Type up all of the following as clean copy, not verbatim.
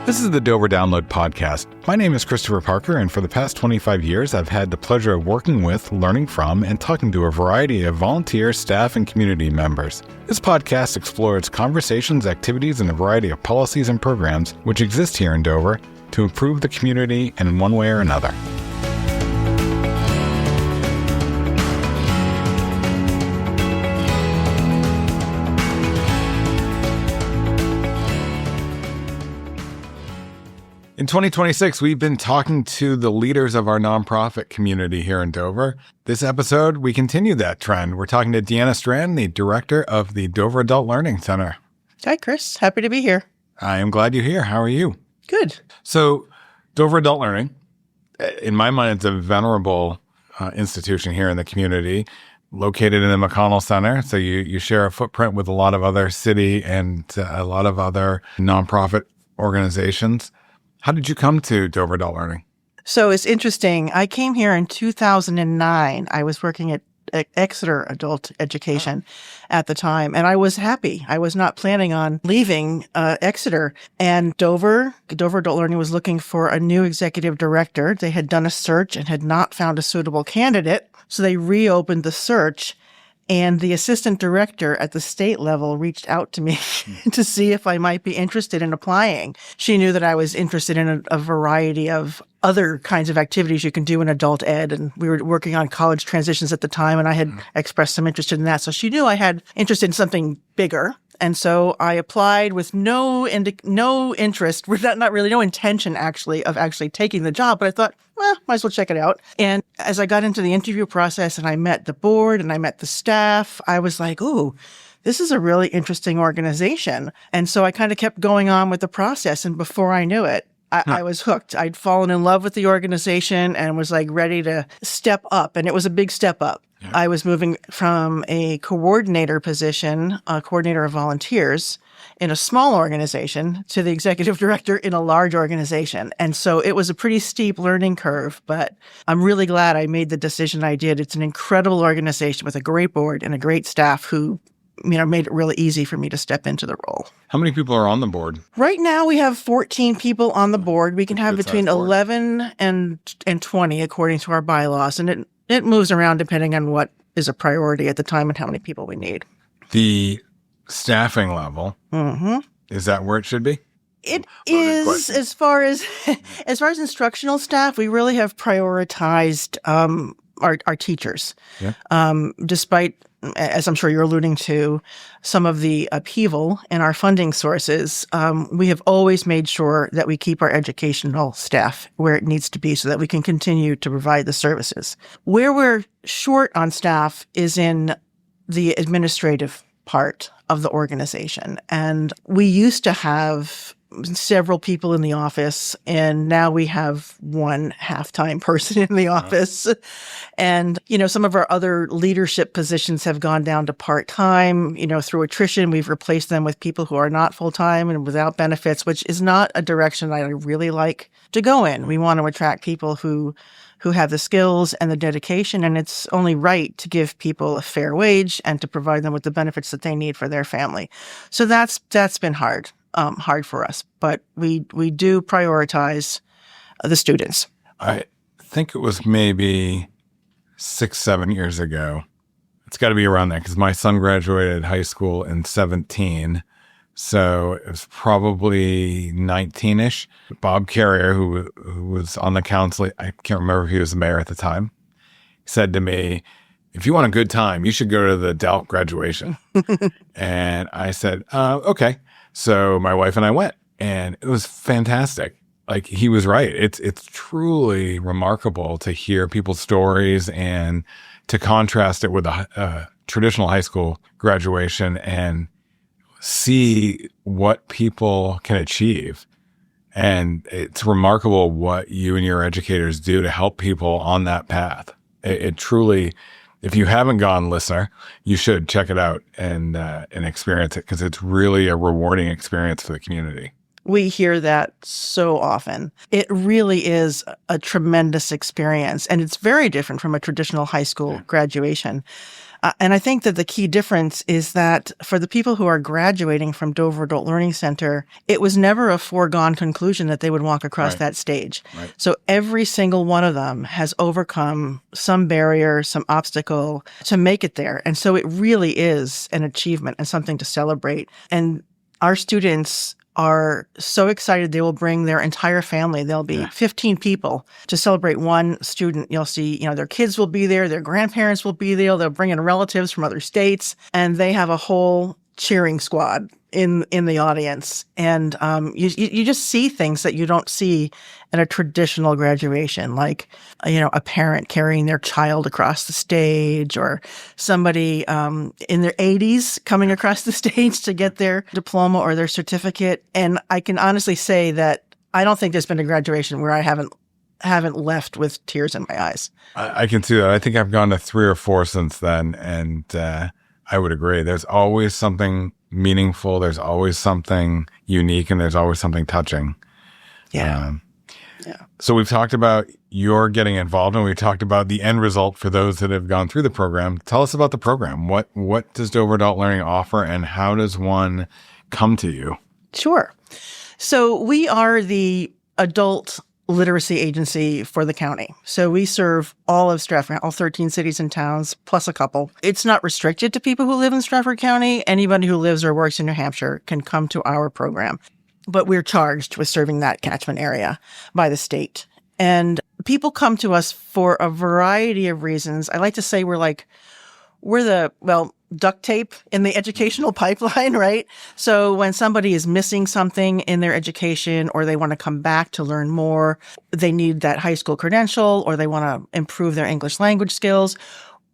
This is the Dover Download Podcast. My name is Christopher Parker, and for the past 25 years, I've had the pleasure of working with, learning from, and talking to a variety of volunteer, staff, and community members. This podcast explores conversations, activities, and a variety of policies and programs which exist here in Dover to improve the community in one way or another. In 2026, we've been talking to the leaders of our nonprofit community here in Dover. This episode, we continue that trend. We're talking to Deanna Strand, the director of the Dover Adult Learning Center. Hi, Chris. Happy to be here. I am glad you're here. How are you? Good. So, Dover Adult Learning, in my mind, it's a venerable institution here in the community, located in the McConnell Center. So you share a footprint with a lot of other city and a lot of other nonprofit organizations. How did you come to Dover Adult Learning? So it's interesting. I came here in 2009. I was working at Exeter Adult Education at the time, and I was happy. I was not planning on leaving Exeter. And Dover Adult Learning was looking for a new executive director. They had done a search and had not found a suitable candidate, so they reopened the search. And the assistant director at the state level reached out to me to see if I might be interested in applying. She knew that I was interested in a variety of other kinds of activities you can do in adult ed. And we were working on college transitions at the time, and I had expressed some interest in that. So she knew I had interest in something bigger. And so I applied with no interest, not really, no intention actually of actually taking the job. But I thought, well, might as well check it out. And as I got into the interview process and I met the board and I met the staff, I was like, ooh, this is a really interesting organization. And so I kind of kept going on with the process. And before I knew it, I was hooked. I'd fallen in love with the organization and was like ready to step up. And it was a big step up. Yeah. I was moving from a coordinator position, a coordinator of volunteers in a small organization, to the executive director in a large organization. And so it was a pretty steep learning curve, but I'm really glad I made the decision I did. It's an incredible organization with a great board and a great staff who made it really easy for me to step into the role. How many people are on the board? Right now, we have 14 people on the board. We can have between 11 and 20, according to our bylaws. And it moves around depending on what is a priority at the time and how many people we need. The staffing level, is that where it should be? It is. As far as instructional staff, we really have prioritized our teachers. Yeah. Despite, as I'm sure you're alluding to, some of the upheaval in our funding sources, we have always made sure that we keep our educational staff where it needs to be so that we can continue to provide the services. Where we're short on staff is in the administrative part of the organization. And we used to have several people in the office, and now we have one half-time person in the office. And, some of our other leadership positions have gone down to part-time. Through attrition, we've replaced them with people who are not full-time and without benefits, which is not a direction I really like to go in. We want to attract people who have the skills and the dedication, and it's only right to give people a fair wage and to provide them with the benefits that they need for their family. So that's been hard for us, but we do prioritize the students. I think it was maybe 6-7 years ago. It's got to be around that because my son graduated high school in 2017. So it was probably 19-ish. Bob Carrier, who was on the council, I can't remember if he was the mayor at the time, said to me, if you want a good time, you should go to the DALC graduation. And I said, okay. So my wife and I went, and it was fantastic. Like, he was right. It's truly remarkable to hear people's stories and to contrast it with a traditional high school graduation and see what people can achieve. And it's remarkable what you and your educators do to help people on that path. It truly, if you haven't gone, listener, you should check it out and experience it, because it's really a rewarding experience for the community. We hear that so often. It really is a tremendous experience, and it's very different from a traditional high school graduation. And I think that the key difference is that for the people who are graduating from Dover Adult Learning Center, it was never a foregone conclusion that they would walk across Right. that stage. Right. So every single one of them has overcome some barrier, some obstacle to make it there. And so it really is an achievement and something to celebrate. And our students are so excited they will bring their entire family. There'll be 15 people to celebrate one student. You'll see, their kids will be there, their grandparents will be there, they'll bring in relatives from other states, and they have a whole cheering squad in the audience. And you just see things that you don't see at a traditional graduation, like a parent carrying their child across the stage, or somebody in their 80s coming across the stage to get their diploma or their certificate. And I can honestly say that I don't think there's been a graduation where I haven't left with tears in my eyes. I can see that. I think I've gone to 3 or 4 since then, and I would agree. There's always something meaningful. There's always something unique, and there's always something touching. Yeah. So we've talked about your getting involved, and we talked about the end result for those that have gone through the program. Tell us about the program. What does Dover Adult Learning offer, and how does one come to you? Sure. So we are the adult literacy agency for the county. So we serve all of Strafford, all 13 cities and towns, plus a couple. It's not restricted to people who live in Strafford County. Anybody who lives or works in New Hampshire can come to our program. But we're charged with serving that catchment area by the state. And people come to us for a variety of reasons. I like to say we're the duct tape in the educational pipeline, right? So when somebody is missing something in their education, or they want to come back to learn more, they need that high school credential, or they want to improve their English language skills,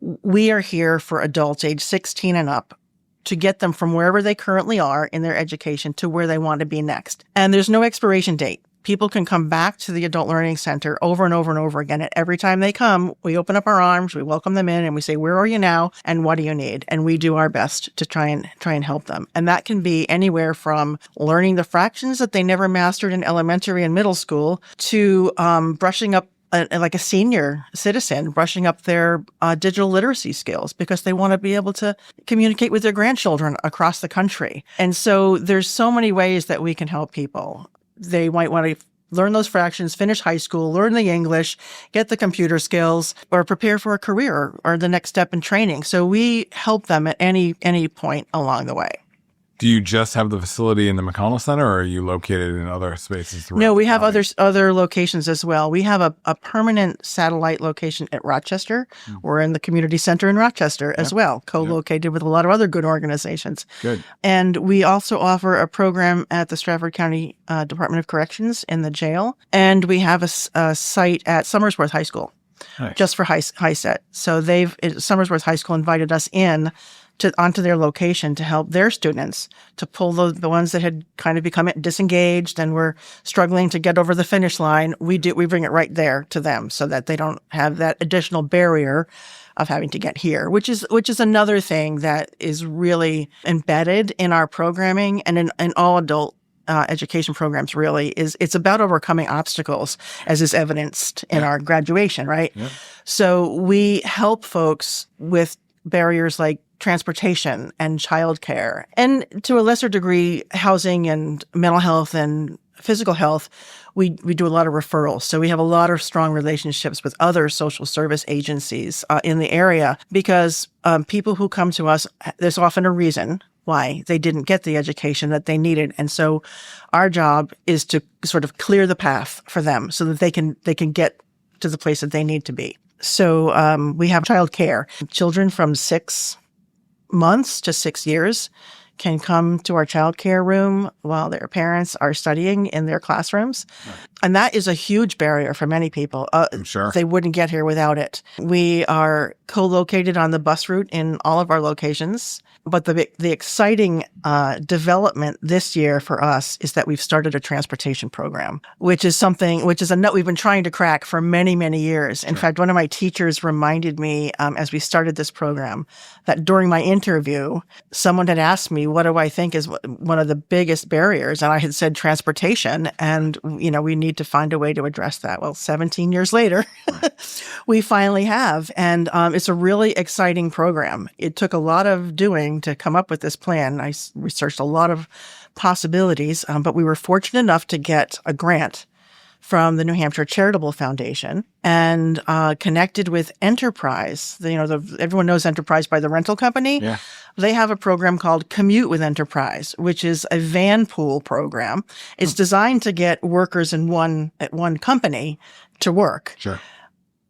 we are here for adults age 16 and up to get them from wherever they currently are in their education to where they want to be next. And there's no expiration date. People can come back to the Adult Learning Center over and over and over again. And every time they come, we open up our arms, we welcome them in, and we say, "Where are you now? And what do you need?" And we do our best to try and help them. And that can be anywhere from learning the fractions that they never mastered in elementary and middle school to brushing up like a senior citizen, brushing up their digital literacy skills because they want to be able to communicate with their grandchildren across the country. And so there's so many ways that we can help people. They might want to learn those fractions, finish high school, learn the English, get the computer skills, or prepare for a career or the next step in training. So we help them at any point along the way. Do you just have the facility in the McConnell Center, or are you located in other spaces throughout? No, we have the county? other locations as well. We have a permanent satellite location at Rochester. We're in the community center in Rochester as well, co-located with a lot of other good organizations. Good. And we also offer a program at the Strafford County Department of Corrections in the jail. And we have a site at Somersworth High School, Nice. just for high set. So Somersworth High School invited us onto their location to help their students, to pull the ones that had kind of become disengaged and were struggling to get over the finish line. We bring it right there to them so that they don't have that additional barrier of having to get here, which is another thing that is really embedded in our programming and in all adult education programs. Really, it's about overcoming obstacles, as is evidenced in our graduation, right? Yeah. So we help folks with barriers like transportation and childcare, and to a lesser degree, housing and mental health and physical health. We do a lot of referrals. So we have a lot of strong relationships with other social service agencies in the area because people who come to us, there's often a reason why they didn't get the education that they needed. And so our job is to sort of clear the path for them so that they can get to the place that they need to be. So we have child care. Children from 6 months to 6 years can come to our child care room while their parents are studying in their classrooms. Right. And that is a huge barrier for many people. I'm sure. They wouldn't get here without it. We are co-located on the bus route in all of our locations. But the exciting development this year for us is that we've started a transportation program, which is a nut we've been trying to crack for many, many years. In fact, one of my teachers reminded me as we started this program that during my interview, someone had asked me, what do I think is one of the biggest barriers? And I had said transportation. And, we need to find a way to address that. Well, 17 years later, we finally have. And it's a really exciting program. It took a lot of doing to come up with this plan. I researched a lot of possibilities, but we were fortunate enough to get a grant from the New Hampshire Charitable Foundation and connected with Enterprise. Everyone knows Enterprise by the rental company. Yeah. They have a program called Commute with Enterprise, which is a van pool program. It's designed to get workers at one company to work. Sure.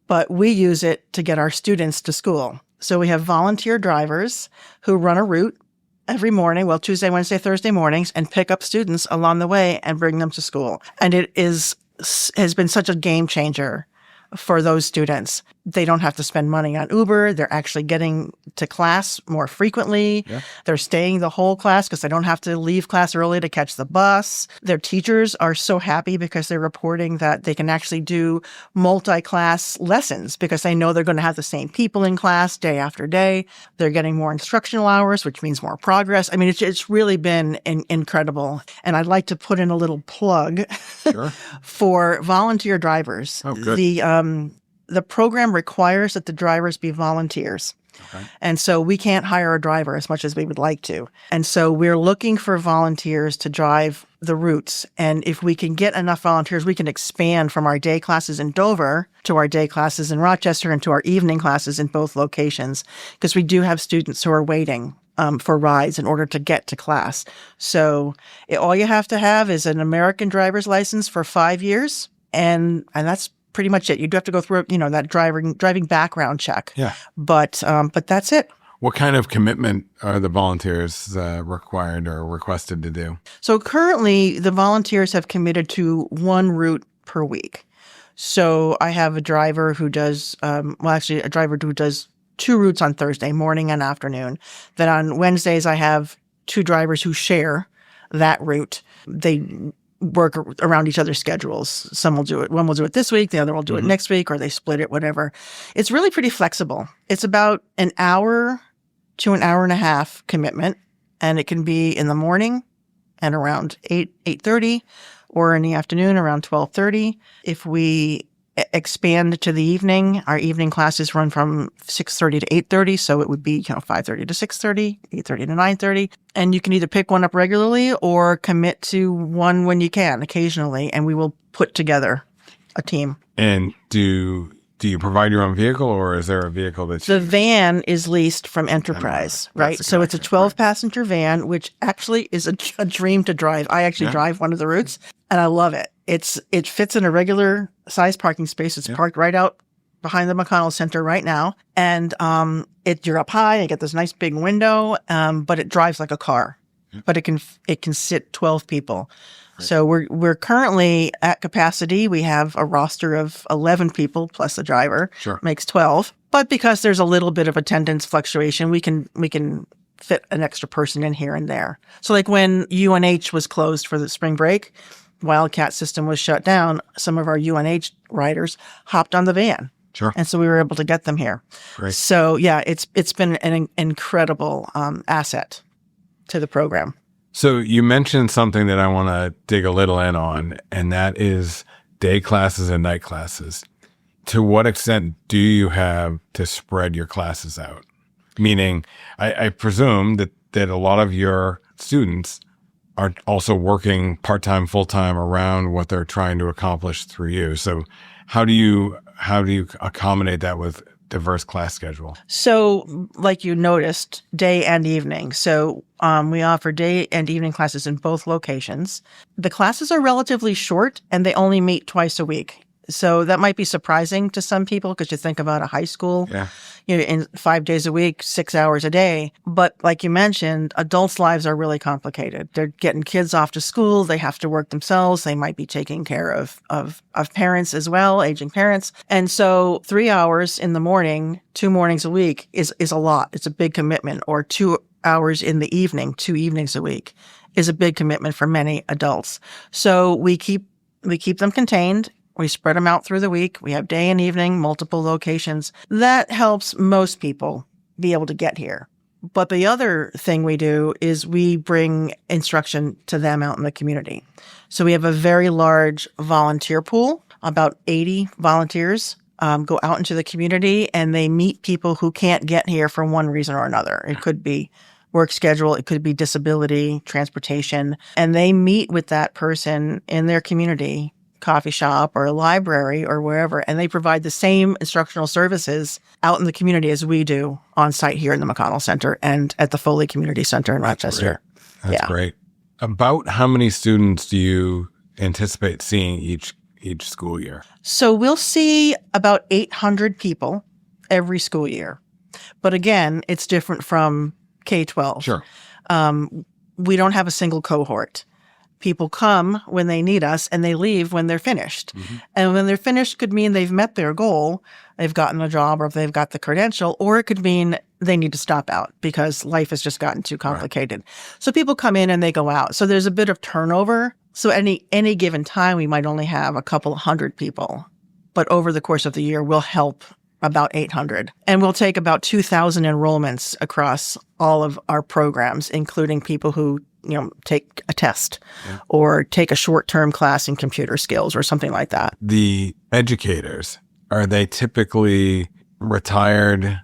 But we use it to get our students to school. So we have volunteer drivers who run a route every morning, Tuesday, Wednesday, Thursday mornings, and pick up students along the way and bring them to school. And it has been such a game changer for those students. They don't have to spend money on Uber. They're actually getting to class more frequently. Yeah. They're staying the whole class because they don't have to leave class early to catch the bus. Their teachers are so happy because they're reporting that they can actually do multi-class lessons because they know they're going to have the same people in class day after day. They're getting more instructional hours, which means more progress. I mean, it's really been incredible. And I'd like to put in a little plug Sure. for volunteer drivers. Oh, good. The program requires that the drivers be volunteers. Okay. And so we can't hire a driver as much as we would like to. And so we're looking for volunteers to drive the routes. And if we can get enough volunteers, we can expand from our day classes in Dover to our day classes in Rochester and to our evening classes in both locations, because we do have students who are waiting for rides in order to get to class. So all you have to have is an American driver's license for 5 years. And that's pretty much it. You do have to go through, that driving background check. Yeah. But that's it. What kind of commitment are the volunteers required or requested to do? So currently, the volunteers have committed to one route per week. So I have a driver who does, a driver who does 2 routes on Thursday, morning and afternoon. Then on Wednesdays, I have 2 drivers who share that route. They work around each other's schedules. One will do it this week, the other will do it next week, or they split it, whatever. It's really pretty flexible. It's about an hour to an hour and a half commitment, and it can be in the morning and around 8:30, or in the afternoon around 12:30. If we expand to the evening, our evening classes run from 6:30 to 8:30, so it would be 5:30 to 6:30, 8:30 to 9:30, and you can either pick one up regularly or commit to one when you can, occasionally, and we will put together a team. And do you provide your own vehicle, or is there a vehicle that The van is leased from Enterprise, right? So it's a 12-passenger van, which actually is a dream to drive. I actually drive one of the routes, and I love it. It fits in a regular size parking space. It's parked right out behind the McConnell Center right now. And you're up high, you get this nice big window, but it drives like a car. But it can sit 12 people. Right. So we're currently at capacity. We have a roster of 11 people plus a driver. Sure. Makes 12. But because there's a little bit of attendance fluctuation, we can fit an extra person in here and there. So like when UNH was closed for the spring break, Wildcat system was shut down, some of our UNH riders hopped on the van. Sure. And so we were able to get them here. Great. So yeah, it's been an incredible asset to the program. So you mentioned something that I want to dig a little in on, and that is day classes and night classes. To what extent do you have to spread your classes out? Meaning, I presume that a lot of your students are also working part-time, full-time around what they're trying to accomplish through you. So how do you accommodate that with diverse class schedule? So like you noticed, day and evening. So we offer day and evening classes in both locations. The classes are relatively short and they only meet twice a week. So that might be surprising to some people because you think about a high school, in 5 days a week, 6 hours a day. But like you mentioned, adults' lives are really complicated. They're getting kids off to school. They have to work themselves. They might be taking care of parents as well, aging parents. And so 3 hours in the morning, 2 mornings a week is a lot. It's a big commitment. Or 2 hours in the evening, 2 evenings a week, is a big commitment for many adults. So we keep them contained. We spread them out through the week. We have day and evening, multiple locations. That helps most people be able to get here. But the other thing we do is we bring instruction to them out in the community. So we have a very large volunteer pool. About 80 volunteers go out into the community, and they meet people who can't get here for one reason or another. It could be work schedule, it could be disability, transportation, and they meet with that person in their community, coffee shop or a library or wherever, and they provide the same instructional services out in the community as we do on site here in the McConnell Center and at the Foley Community Center in Rochester. That's great. About how many students do you anticipate seeing each school year? So we'll see about 800 people every school year. But again, it's different from K-12. Sure. We don't have a single cohort. People come when they need us and they leave when they're finished. Mm-hmm. And when they're finished could mean they've met their goal, they've gotten a job or they've got the credential, or it could mean they need to stop out because life has just gotten too complicated. Right. So people come in and they go out. So there's a bit of turnover. So any given time, we might only have a couple of hundred people. But over the course of the year, we'll help about 800. And we'll take about 2,000 enrollments across all of our programs, including people who take a test or take a short-term class in computer skills or something like that. The educators, are they typically retired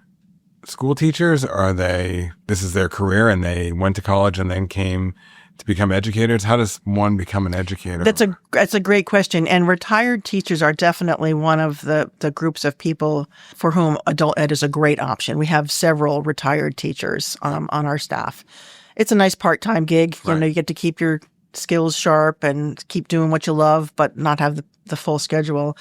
school teachers? Are this is their career and they went to college and then came to become educators? How does one become an educator? That's a great question. And retired teachers are definitely one of the groups of people for whom adult ed is a great option. We have several retired teachers on our staff. It's a nice part-time gig. Right. You get to keep your skills sharp and keep doing what you love, but not have the full schedule.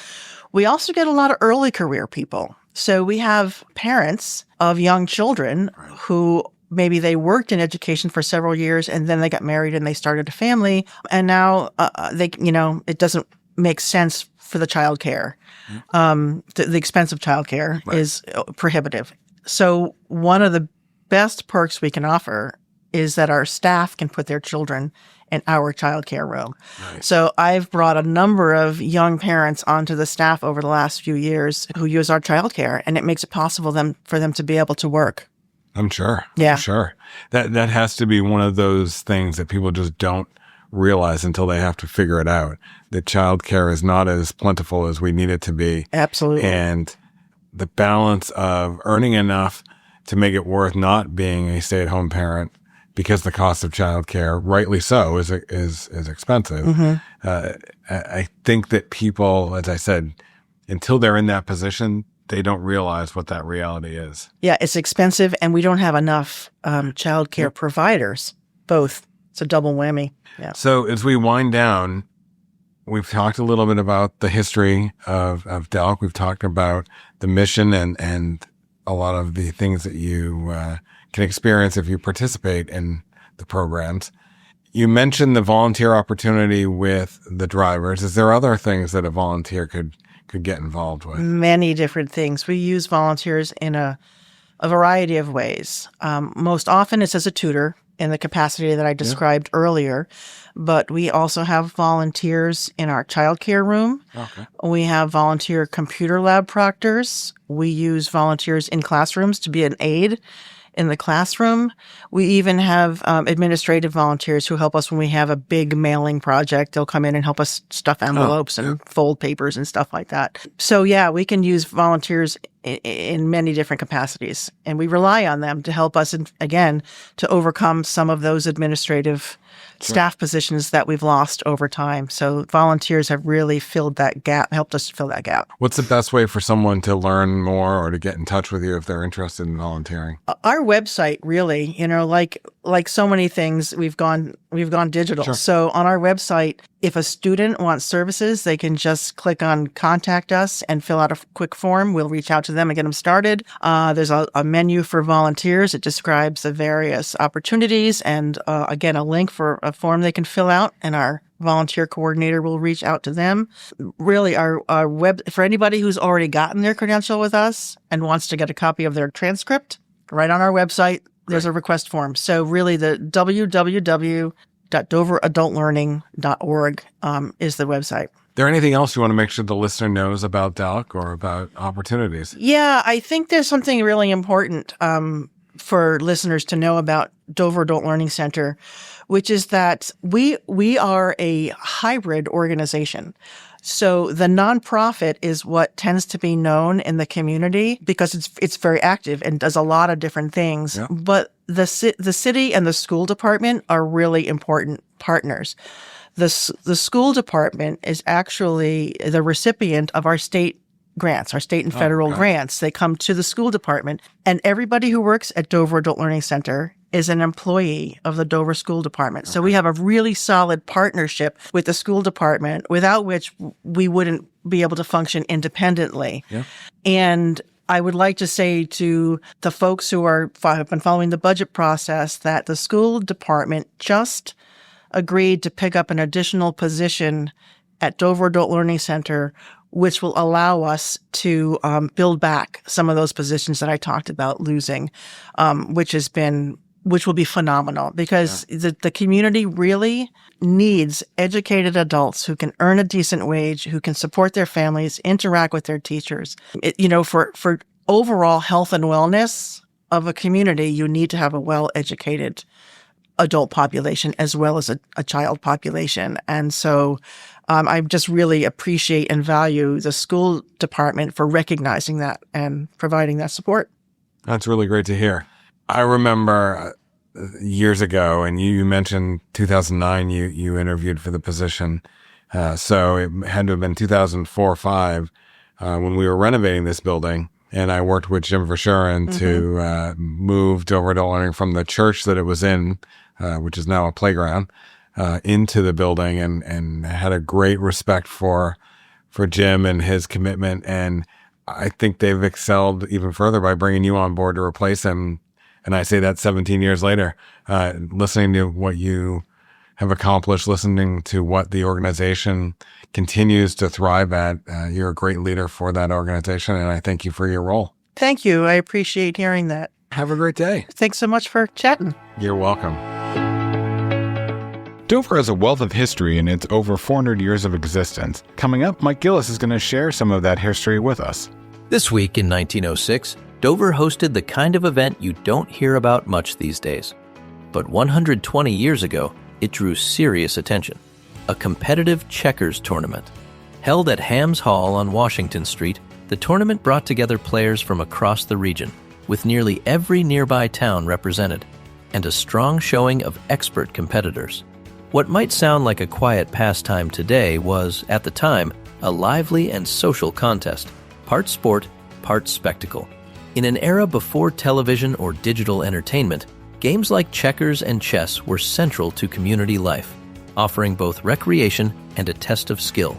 We also get a lot of early career people. So we have parents of young children who maybe they worked in education for several years and then they got married and they started a family. And now it doesn't make sense for the childcare. The expense of childcare is prohibitive. So one of the best perks we can offer is that our staff can put their children in our childcare room. Nice. So I've brought a number of young parents onto the staff over the last few years who use our childcare, and it makes it possible for them to be able to work. I'm sure. Yeah. I'm sure. That has to be one of those things that people just don't realize until they have to figure it out. That childcare is not as plentiful as we need it to be. Absolutely. And the balance of earning enough to make it worth not being a stay-at-home parent, because the cost of childcare, rightly so, is expensive. Mm-hmm. I think that people, as I said, until they're in that position, they don't realize what that reality is. Yeah, it's expensive, and we don't have enough childcare providers. Both. It's a double whammy. Yeah. So as we wind down, we've talked a little bit about the history of DALC. We've talked about the mission and a lot of the things that you can experience if you participate in the programs. You mentioned the volunteer opportunity with the drivers. Is there other things that a volunteer could get involved with? Many different things. We use volunteers in a variety of ways. Most often it's as a tutor in the capacity that I described earlier, but we also have volunteers in our childcare room. Okay. We have volunteer computer lab proctors. We use volunteers in classrooms to be an aide in the classroom. We even have administrative volunteers who help us when we have a big mailing project. They'll come in and help us stuff envelopes and fold papers and stuff like that. So yeah, we can use volunteers in many different capacities, and we rely on them to help us, again, to overcome some of those administrative staff positions that we've lost over time. So volunteers have really filled that gap, helped us fill that gap. What's the best way for someone to learn more or to get in touch with you if they're interested in volunteering? Our website, really, like so many things, we've gone digital. Sure. So on our website, if a student wants services, they can just click on Contact Us and fill out a quick form. We'll reach out to them and get them started. There's a menu for volunteers. It describes the various opportunities and, again, a link for a form they can fill out, and our volunteer coordinator will reach out to them. Really, our web, for anybody who's already gotten their credential with us and wants to get a copy of their transcript, right on our website, There's a request form. So really the www.doveradultlearning.org is the website. There anything else you want to make sure the listener knows about DALC or about opportunities? Yeah, I think there's something really important for listeners to know about Dover Adult Learning Center, which is that we are a hybrid organization. So the nonprofit is what tends to be known in the community because it's very active and does a lot of different things. Yeah. But the city and the school department are really important partners. The school department is actually the recipient of our state grants, our state and federal grants. They come to the school department, and everybody who works at Dover Adult Learning Center is an employee of the Dover School Department. So we have a really solid partnership with the school department, without which we wouldn't be able to function independently. Yeah. And I would like to say to the folks who have been following the budget process that the school department just agreed to pick up an additional position at Dover Adult Learning Center, which will allow us to build back some of those positions that I talked about losing, which will be phenomenal because the community really needs educated adults who can earn a decent wage, who can support their families, interact with their teachers. For overall health and wellness of a community, you need to have a well-educated adult population as well as a child population. And so I just really appreciate and value the school department for recognizing that and providing that support. That's really great to hear. I remember years ago, and you mentioned 2009, you interviewed for the position. So it had to have been 2004 or 5 when we were renovating this building. And I worked with Jim Verschuren to move Dover Adult Learning from the church that it was in, which is now a playground, into the building, and had a great respect for Jim and his commitment. And I think they've excelled even further by bringing you on board to replace him. And I say that 17 years later, listening to what you have accomplished, listening to what the organization continues to thrive at. You're a great leader for that organization, and I thank you for your role. Thank you. I appreciate hearing that. Have a great day. Thanks so much for chatting. You're welcome. Dover has a wealth of history in its over 400 years of existence. Coming up, Mike Gillis is going to share some of that history with us. This week in 1906, Dover hosted the kind of event you don't hear about much these days. But 120 years ago, it drew serious attention. A competitive checkers tournament. Held at Hams Hall on Washington Street, the tournament brought together players from across the region, with nearly every nearby town represented, and a strong showing of expert competitors. What might sound like a quiet pastime today was, at the time, a lively and social contest, part sport, part spectacle. In an era before television or digital entertainment, games like checkers and chess were central to community life, offering both recreation and a test of skill.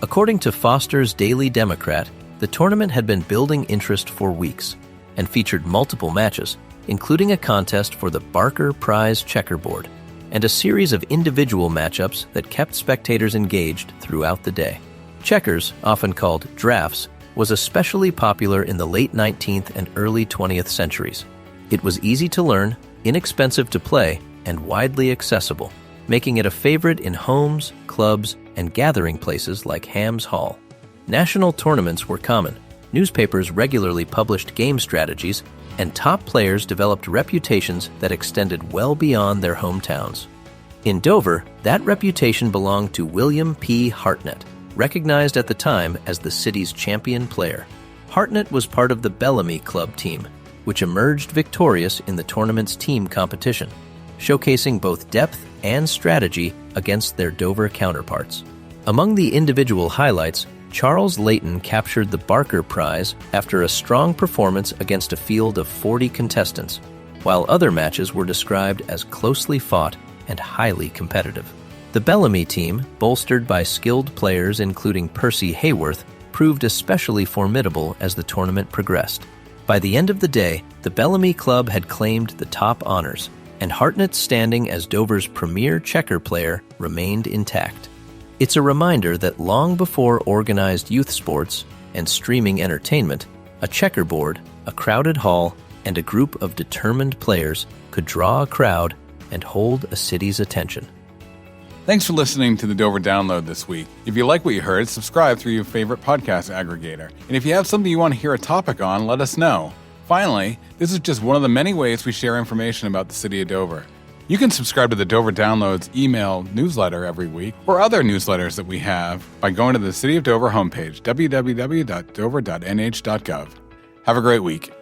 According to Foster's Daily Democrat, the tournament had been building interest for weeks and featured multiple matches, including a contest for the Barker Prize checkerboard and a series of individual matchups that kept spectators engaged throughout the day. Checkers, often called drafts, was especially popular in the late 19th and early 20th centuries. It was easy to learn, inexpensive to play, and widely accessible, making it a favorite in homes, clubs, and gathering places like Hams Hall. National tournaments were common. Newspapers regularly published game strategies, and top players developed reputations that extended well beyond their hometowns. In Dover, that reputation belonged to William P. Hartnett, recognized at the time as the city's champion player. Hartnett was part of the Bellamy Club team, which emerged victorious in the tournament's team competition, showcasing both depth and strategy against their Dover counterparts. Among the individual highlights, Charles Leighton captured the Barker Prize after a strong performance against a field of 40 contestants, while other matches were described as closely fought and highly competitive. The Bellamy team, bolstered by skilled players including Percy Hayworth, proved especially formidable as the tournament progressed. By the end of the day, the Bellamy Club had claimed the top honors, and Hartnett's standing as Dover's premier checker player remained intact. It's a reminder that long before organized youth sports and streaming entertainment, a checkerboard, a crowded hall, and a group of determined players could draw a crowd and hold a city's attention. Thanks for listening to the Dover Download this week. If you like what you heard, subscribe through your favorite podcast aggregator. And if you have something you want to hear a topic on, let us know. Finally, this is just one of the many ways we share information about the city of Dover. You can subscribe to the Dover Download's email newsletter every week or other newsletters that we have by going to the City of Dover homepage, www.dover.nh.gov. Have a great week.